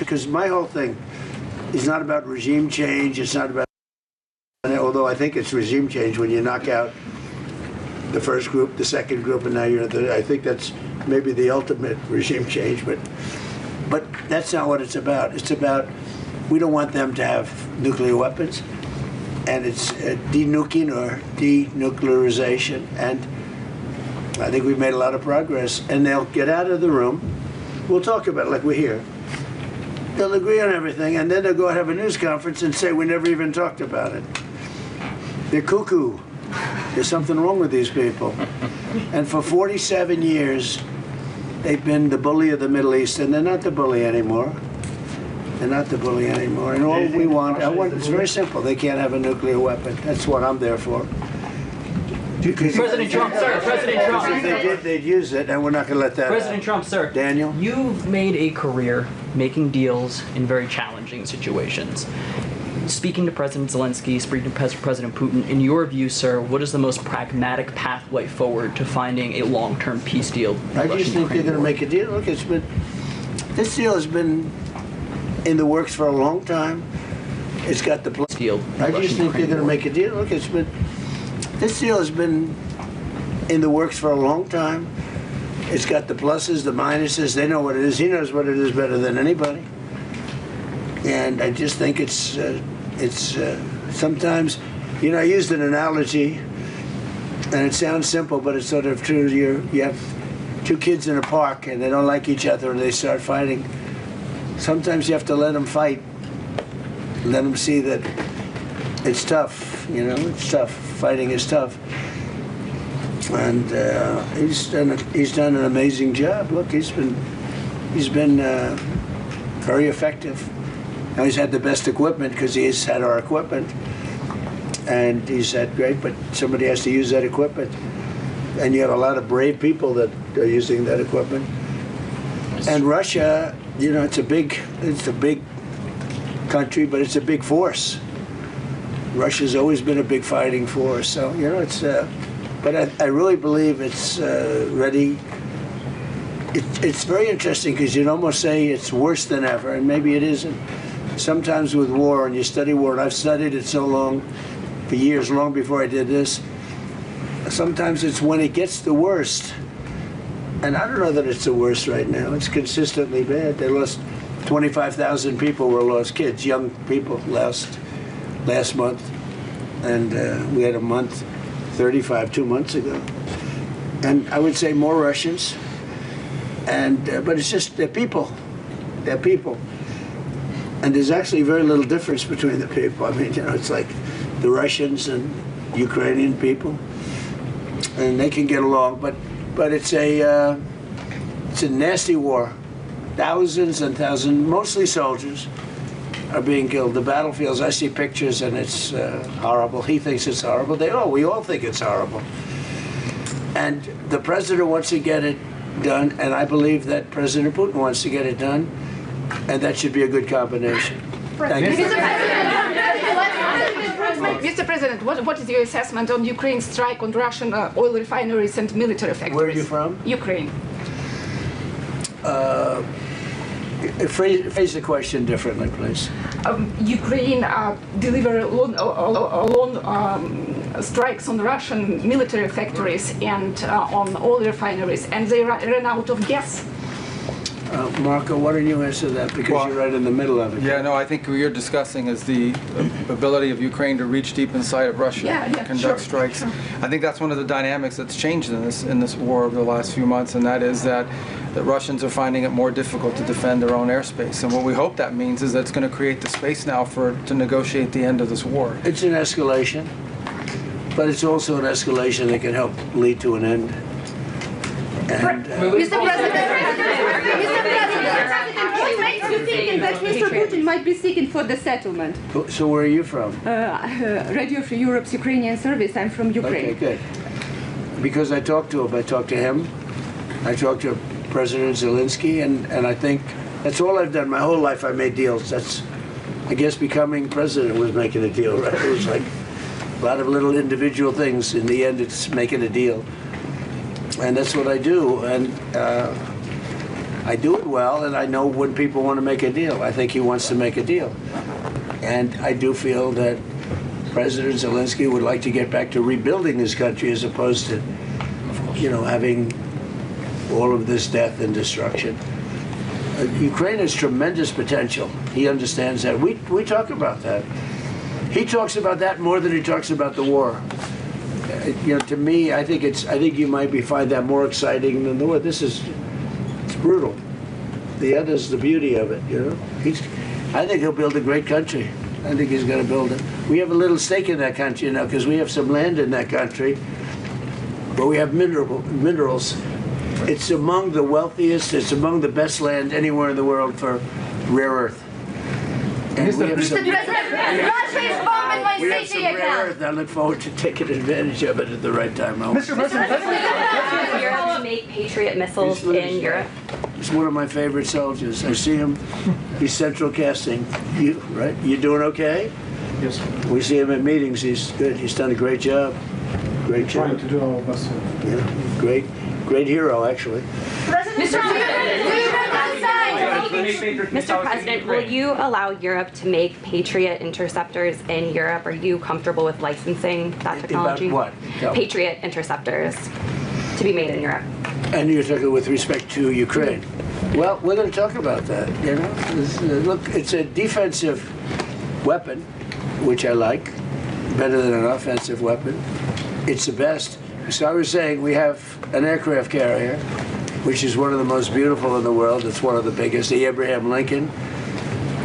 because my whole thing is not about regime change. It's not about, although I think it's regime change when you knock out the first group, the second group, and now you're the, I think that's maybe the ultimate regime change, but that's not what it's about. It's about, we don't want them to have nuclear weapons, and it's denuking or denuclearization, and I think we've made a lot of progress, and they'll get out of the room. We'll talk about it like we're here. They'll agree on everything, and then they'll go and have a news conference and say we never even talked about it. They're cuckoo. There's something wrong with these people. And for 47 years, they've been the bully of the Middle East, and they're not the bully anymore. They're not the bully anymore. And all we want, it's very simple. They can't have a nuclear weapon. That's what I'm there for. President Trump, sir. President Trump. If they did, they'd use it, and we're not going to let that President Trump, sir. Daniel? You've made a career making deals in very challenging situations. Speaking to President Zelensky, speaking to President Putin, in your view, sir, what is the most pragmatic pathway forward to finding a long-term peace deal? I just think they're going to make a deal. Look, this deal has been in the works for a long time. It's got the deal. I just think they're going to make a deal. Look, this deal has been in the works for a long time. It's got the pluses, the minuses. They know what it is. He knows what it is better than anybody. And I just think it's sometimes, I used an analogy, and it sounds simple, but it's sort of true. You have two kids in a park, and they don't like each other, and they start fighting. Sometimes you have to let them fight, let them see that it's tough. It's tough. Fighting is tough. And he's done an amazing job. Look, he's been very effective. Now he's had the best equipment because he's had our equipment, and he's had great. But somebody has to use that equipment, and you have a lot of brave people that are using that equipment. And Russia, it's a big country, but it's a big force. Russia's always been a big fighting force, so but I really believe it's ready. It's very interesting because you'd almost say it's worse than ever, and maybe it isn't. Sometimes with war, and you study war, and I've studied it so long, for years, long before I did this, sometimes it's when it gets the worst. And I don't know that it's the worst right now. It's consistently bad. They lost 25,000 people were lost, kids, young people last month. And we had a month, 35, 2 months ago. And I would say more Russians. And but it's just, they're people. They're people. And there's actually very little difference between the people. I mean, it's like the Russians and Ukrainian people, and they can get along. But it's a nasty war. Thousands and thousands, mostly soldiers, are being killed. The battlefields, I see pictures, and it's horrible. He thinks it's horrible. We all think it's horrible. And the president wants to get it done, and I believe that President Putin wants to get it done. And that should be a good combination. Thank you. Mr. President, what is your assessment on Ukraine's strike on Russian oil refineries and military factories? Where are you from? Ukraine. Phrase the question differently, please. Ukraine delivered long strikes on Russian military factories and on oil refineries, and they ran out of gas. Marco, why don't you answer that, because you're right in the middle of it. Yeah, no, I think what you're discussing is the ability of Ukraine to reach deep inside of Russia and conduct strikes. Sure. I think that's one of the dynamics that's changed in this war over the last few months, and that is that the Russians are finding it more difficult to defend their own airspace. And what we hope that means is that it's going to create the space now to negotiate the end of this war. It's an escalation, but it's also an escalation that can help lead to an end. And, Mr. President, what makes you think that Mr. Putin might be seeking for the settlement? So where are you from? Radio Free Europe's Ukrainian service. I'm from Ukraine. Okay, good. Because I talked to him. I talked to him. I talked to President Zelensky, and I think that's all I've done. My whole life I made deals. That's, I guess, becoming president was making a deal, right? It was like a lot of little individual things. In the end, it's making a deal. And that's what I do. And I do it well, and I know when people want to make a deal. I think he wants to make a deal. And I do feel that President Zelensky would like to get back to rebuilding his country as opposed to, having all of this death and destruction. Ukraine has tremendous potential. He understands that. We talk about that. He talks about that more than he talks about the war. To me, I think you might find that more exciting than the war. It's brutal. The other's the beauty of it. I think he'll build a great country. I think he's going to build it. We have a little stake in that country now because we have some land in that country, but we have minerals. It's among the wealthiest. It's among the best land anywhere in the world for rare earth. And we have some rare earth. I look forward to taking advantage of it at the right time. Mr. President, Europe to make Patriot missiles in Europe. He's one of my favorite soldiers. I see him. He's central casting. Right? You doing okay? Yes, sir. We see him at meetings. He's good. He's done a great job. Great job. Trying to do our best, sir. Yeah, great hero, actually. Mr. President, will you allow Europe to make Patriot interceptors in Europe? Are you comfortable with licensing that technology? About what? Patriot interceptors to be made in Europe. And you're talking with respect to Ukraine. Well, we're going to talk about that. Look, it's a defensive weapon, which I like, better than an offensive weapon. It's the best. So I was saying we have an aircraft carrier, which is one of the most beautiful in the world. It's one of the biggest, the Abraham Lincoln.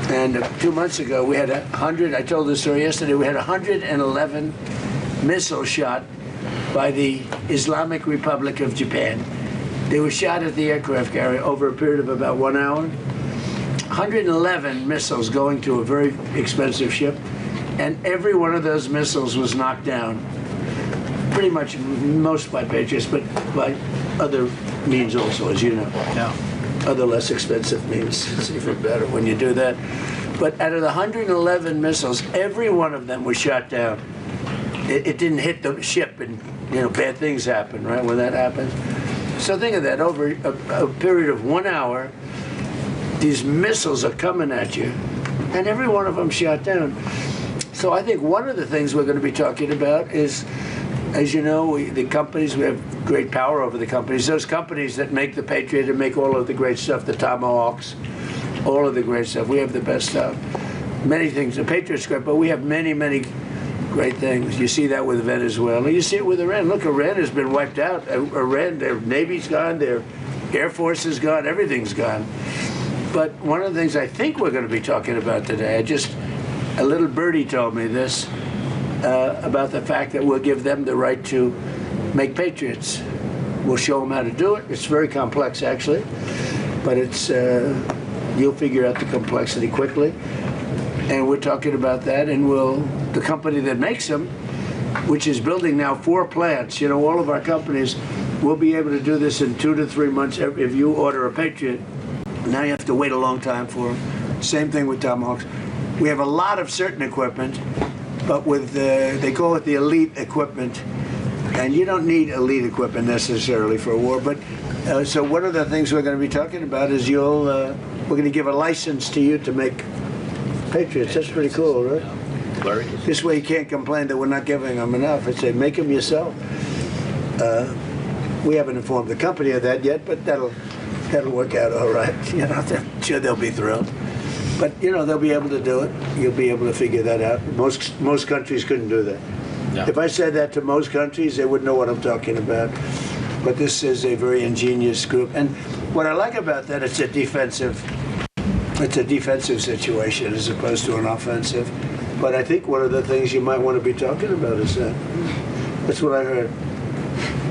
And 2 months ago, we had 100, I told this story yesterday, we had 111 missiles shot by the Islamic Republic of Japan. They were shot at the aircraft carrier over a period of about 1 hour. 111 missiles going to a very expensive ship, and every one of those missiles was knocked down. Pretty much most by Patriots, but by other means also, as you know. Yeah. Other less expensive means. It's even better when you do that. But out of the 111 missiles, every one of them was shot down. It didn't hit the ship, and bad things happen, right, when that happens. So think of that, over a period of 1 hour, these missiles are coming at you, and every one of them shot down. So I think one of the things we're going to be talking about is, as you know, the companies, we have great power over the companies. Those companies that make the Patriot and make all of the great stuff, the Tomahawks, all of the great stuff. We have the best stuff. Many things. The Patriot's great, but we have many, many great things. You see that with Venezuela. You see it with Iran. Look, Iran has been wiped out. Iran, their Navy's gone, their Air Force is gone, everything's gone. But one of the things I think we're going to be talking about today, a little birdie told me this, about the fact that we'll give them the right to make Patriots. We'll show them how to do it. It's very complex, actually, but you'll figure out the complexity quickly. And we're talking about that, and the company that makes them, which is building now 4 plants, all of our companies will be able to do this in 2 to 3 months. If you order a Patriot, now you have to wait a long time for them. Same thing with Tomahawks. We have a lot of certain equipment, but they call it the elite equipment, and you don't need elite equipment necessarily for a war. But so one of the things we're going to be talking about is we're going to give a license to you to make Patriots. That's pretty cool, right? This way you can't complain that we're not giving them enough. I say make them yourself. We haven't informed the company of that yet, but that'll work out all right. I'm sure they'll be thrilled. But they'll be able to do it. You'll be able to figure that out. Most countries couldn't do that. Yeah. If I said that to most countries, they wouldn't know what I'm talking about. But this is a very ingenious group. And what I like about that, it's a defensive situation as opposed to an offensive. But I think one of the things you might want to be talking about is that. That's what I heard.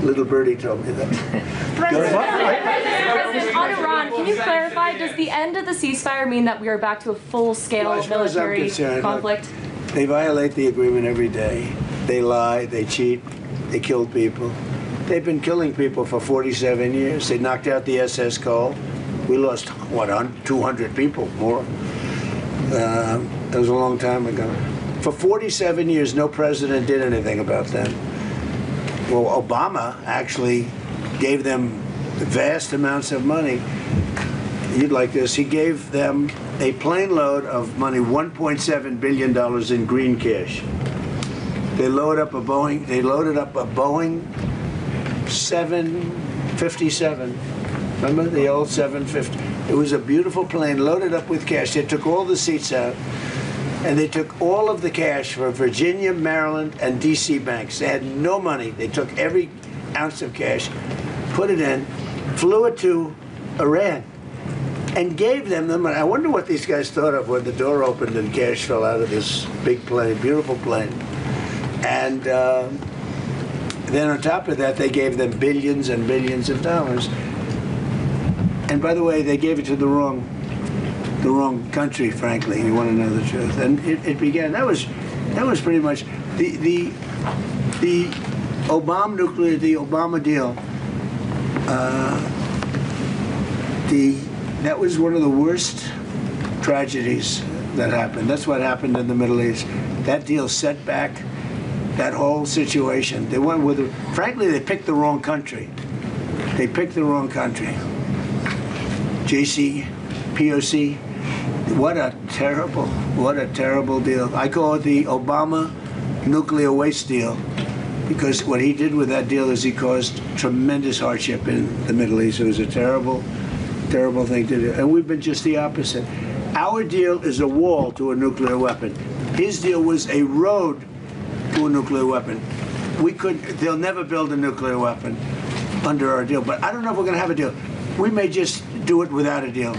Little birdie told me that. On Iran, can you clarify, does the end of the ceasefire mean that we are back to a full-scale military conflict? Look, they violate the agreement every day. They lie, they cheat, they kill people. They've been killing people for 47 years. They knocked out the SS Cole. We lost, 200 people more. That was a long time ago. For 47 years, no president did anything about that. Well, Obama actually gave them vast amounts of money. you'd like this. He gave them a plane load of money, $1.7 billion in green cash. They loaded up a Boeing 757. Remember the old 750? It was a beautiful plane loaded up with cash. They took all the seats out, and they took all of the cash for Virginia, Maryland, and D.C. banks. They had no money. They took every ounce of cash, put it in, flew it to Iran, and gave them the money. I wonder what these guys thought of when the door opened and cash fell out of this big plane, beautiful plane. And then on top of that, they gave them billions and billions of dollars. And by the way, they gave it to the wrong country, frankly. You want to know the truth. And it began. That was pretty much the Obama deal. That was one of the worst tragedies that happened. That's what happened in the Middle East. That deal set back that whole situation. They went with, frankly, they picked the wrong country. They picked the wrong country. POC. What a terrible deal. I call it the Obama nuclear waste deal, because what he did with that deal is he caused tremendous hardship in the Middle East. It was a terrible thing to do. And we've been just the opposite. Our deal is a wall to a nuclear weapon. His deal was a road to a nuclear weapon. They'll never build a nuclear weapon under our deal, but I don't know if we're gonna have a deal. We may just do it without a deal,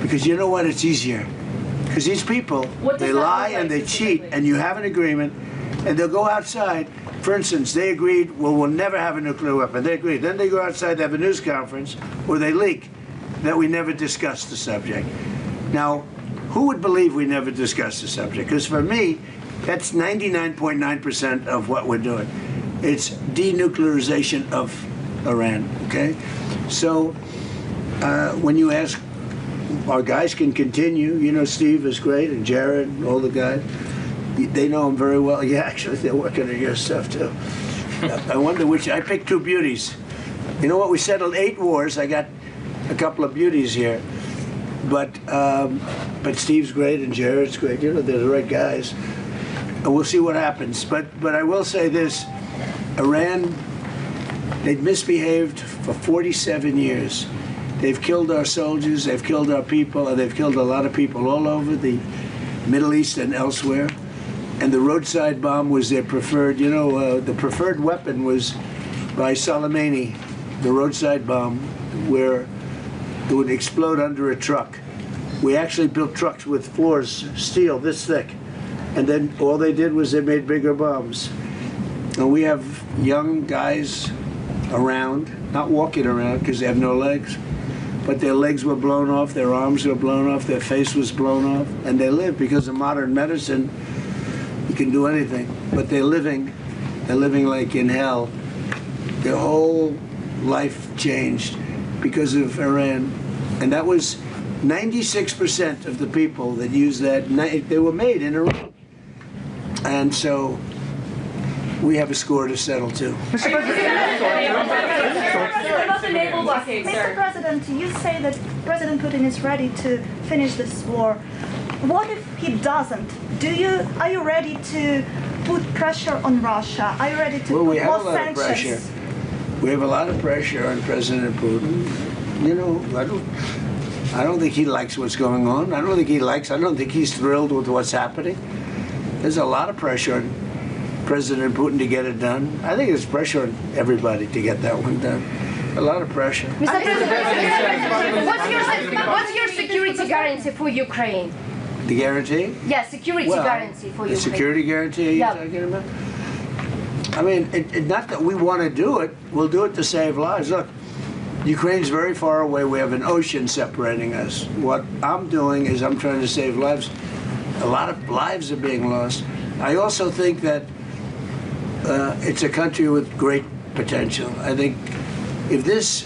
because you know what, it's easier. Because these people, they lie and they cheat, and you have an agreement, and they'll go outside. For instance, they agreed, well, we'll never have a nuclear weapon. They agreed. Then they go outside, they have a news conference, or they leak that we never discussed the subject. Now, who would believe we never discussed the subject? Because for me, that's 99.9% of what we're doing. It's denuclearization of Iran, okay? So when you ask, our guys can continue. You know, Steve is great, and Jared, and all the guys. They know him very well. Yeah, actually, they're working on your stuff, too. I wonder which. I picked two beauties. You know what? We settled 8 wars. I got a couple of beauties here. But Steve's great, and Jared's great. You know, they're the right guys. And we'll see what happens. But I will say this. Iran, they've misbehaved for 47 years. They've killed our soldiers, they've killed our people, and they've killed a lot of people all over the Middle East and elsewhere. And the roadside bomb was their preferred, the preferred weapon was by Soleimani, the roadside bomb, where it would explode under a truck. We actually built trucks with floors, steel this thick. And then all they did was they made bigger bombs. And we have young guys around, not walking around because they have no legs, but their legs were blown off, their arms were blown off, their face was blown off, and they live because of modern medicine. You can do anything, but they're living like in hell. Their whole life changed because of Iran. And that was 96% of the people that used that, they were made in Iran. And so we have a score to settle too. Mr. President, you say that President Putin is ready to finish this war. What if he doesn't? Are you ready to put pressure on Russia? Are you ready to put more sanctions? We have a lot of pressure on President Putin. You know, I don't think he likes what's going on. I don't think he's thrilled with what's happening. There's a lot of pressure on President Putin to get it done. I think there's pressure on everybody to get that one done. A lot of pressure. Mr. President, what's your security guarantee for Ukraine? The guarantee? Yeah, security guarantee for Ukraine. The security guarantee you're talking about? I mean, not that we want to do it. We'll do it to save lives. Look, Ukraine's very far away. We have an ocean separating us. What I'm doing is I'm trying to save lives. A lot of lives are being lost. I also think that it's a country with great potential. I think if this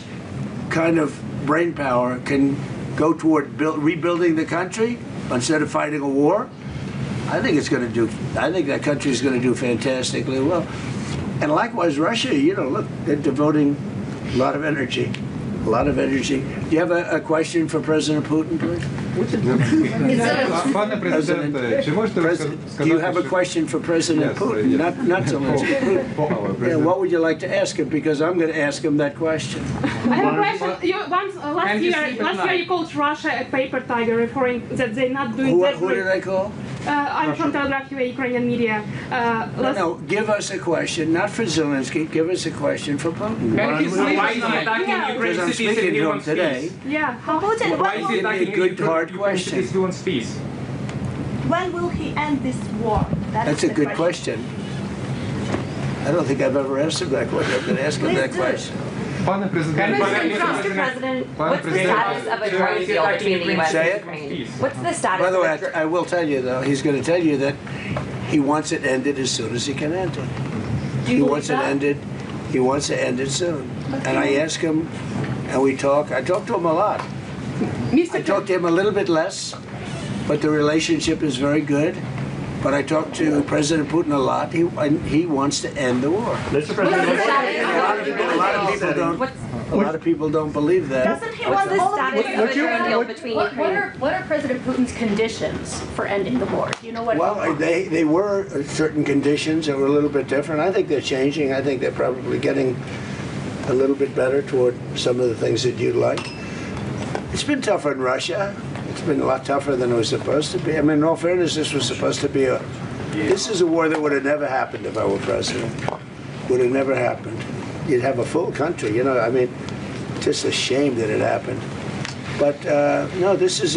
kind of brain power can go toward rebuilding the country instead of fighting a war, I think that country is going to do fantastically well. And likewise, Russia, look, they're devoting a lot of energy. a lot of energy. Do you have a question for President Putin, please? Do you have a question for President Putin? Not Zelensky. Yeah, what would you like to ask him? Because I'm going to ask him that question. I have a question. Last year you called Russia a paper tiger, referring that they're not doing that. Who did I call? I'm from Telegraph UA, Ukrainian media. No, give us a question, not for Zelensky. Give us a question for Putin. Why is he attacking Ukraine? Because I'm speaking to him today. Yeah. Putin, Why is he attacking a good, hard question. When will he end this war? That's a good question. I don't think I've ever asked him that question. I'm going to ask him that question. Mr. President, what's the status of a drone deal between the U.S. and Ukraine? What's the status? By the way, I will tell you though, he's going to tell you that he wants it ended as soon as he can end it. He wants it ended. He wants to end it soon. And I ask him, and we talk. I talk to him a lot. I talk to him a little bit less, but the relationship is very good. But I talk to President Putin a lot. He wants to end the war. Mr. President, a lot of people don't believe that. Doesn't he want the status of a drone deal between Ukraine? What are President Putin's conditions for ending the war? Do you know what? Well, they were certain conditions that were a little bit different. I think they're changing. I think they're probably getting a little bit better toward some of the things that you'd like. It's been tougher in Russia. It's been a lot tougher than it was supposed to be. I mean, in all fairness, this was supposed to be this is a war that would have never happened if I were president. Would have never happened. You'd have a full country, you know. I mean, just a shame that it happened. But no, this is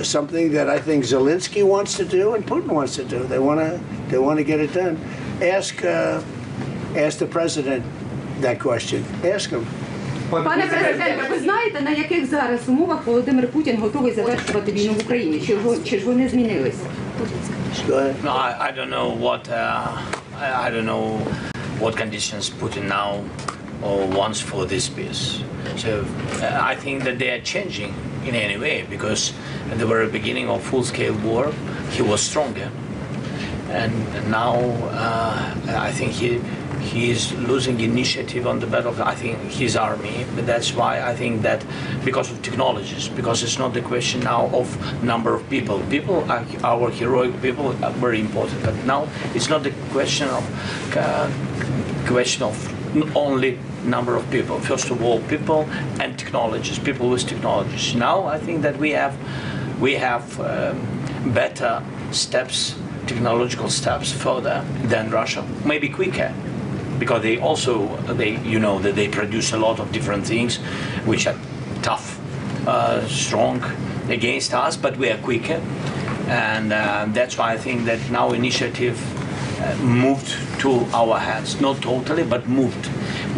something that I think Zelensky wants to do and Putin wants to do. They want to get it done. Ask the president that question. Ask him. Пане президенте, ви знаєте, на яких зараз умовах Володимир Путін готовий завершувати війну в Україні? Чи ж вони змінилися? No, I don't know I don't know what conditions Putin now wants for this peace. So I think that they are changing in any way, because at the very beginning of full-scale war, he was stronger, and now I think he is losing initiative on the battlefield. I think his army, but that's why I think that because of technologies, because it's not the question now of number of people. People, our heroic people, are very important. But now it's not the question of only number of people. First of all, people and technologies. People with technologies. Now I think that we have better steps, technological steps further than Russia, maybe quicker. Because you know that they produce a lot of different things which are tough, strong against us, but we are quicker. And that's why I think that now initiative moved to our hands. Not totally, but moved.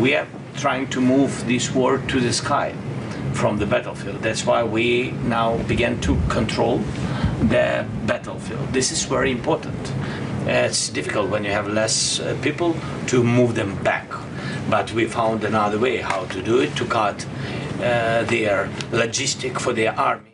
We are trying to move this war to the sky from the battlefield. That's why we now began to control the battlefield. This is very important. It's difficult when you have less people to move them back, but we found another way how to do it, to cut their logistic for their army.